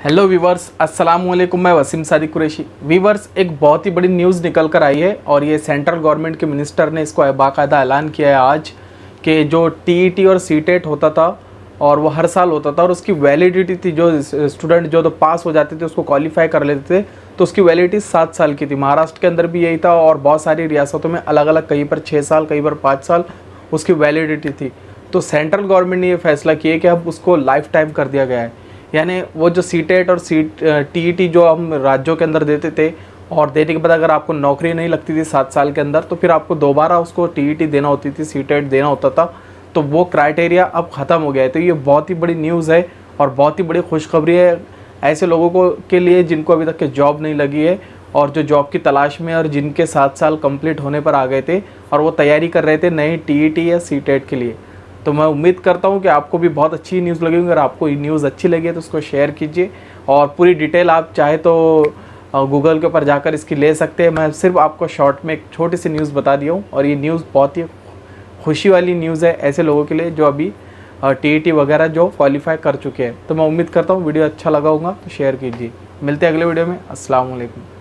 Hello viewers, अस्सलाम वालेकुम। मैं वसीम सादिक कुरैशी। वीवर्स, एक बहुत ही बड़ी न्यूज़ निकल कर आई है और ये सेंट्रल गवर्नमेंट के मिनिस्टर ने इसको बाकायदा ऐलान किया है आज कि जो टीईटी और सीटेट होता था और वो हर साल होता था और उसकी वैलिडिटी थी, जो स्टूडेंट जो तो पास हो जाते थे उसको क्वालिफाई कर लेते थे, तो उसकी वैलिडिटी 7 साल की थी। महाराष्ट्र के अंदर भी यही था और बहुत सारी रियासतों में अलग अलग, कहीं पर 6 साल, कहीं पर 5 साल उसकी वैलिडिटी थी। तो सेंट्रल गवर्नमेंट ने ये फैसला किया कि अब उसको लाइफ टाइम कर दिया गया है। यानी वो जो सीटेट और टीईटी जो हम राज्यों के अंदर देते थे और देने के बाद अगर आपको नौकरी नहीं लगती थी 7 साल के अंदर, तो फिर आपको दोबारा उसको टीईटी देना होती थी, सीटेट देना होता था। तो वो क्राइटेरिया अब ख़त्म हो गया है। तो ये बहुत ही बड़ी न्यूज़ है और बहुत ही बड़ी खुशखबरी है ऐसे लोगों को के लिए जिनको अभी तक के जॉब नहीं लगी है और जो जॉब की तलाश में और जिनके 7 साल कंप्लीट होने पर आ गए थे और वो तैयारी कर रहे थे नई टीईटी या सीटेट के लिए। तो मैं उम्मीद करता हूँ कि आपको भी बहुत अच्छी न्यूज़ लगेगी। अगर आपको ये न्यूज़ अच्छी लगी है तो उसको शेयर कीजिए और पूरी डिटेल आप चाहे तो गूगल के ऊपर जाकर इसकी ले सकते हैं। मैं सिर्फ आपको शॉर्ट में एक छोटी सी न्यूज़ बता दिया हूँ और ये न्यूज़ बहुत ही खुशी वाली न्यूज़ है ऐसे लोगों के लिए जो अभी टीईटी वगैरह जो क्वालिफाई कर चुके हैं। तो मैं उम्मीद करता हूँ वीडियो अच्छा लगा होगा तो शेयर कीजिए। मिलते हैं अगले वीडियो में। अस्सलाम वालेकुम।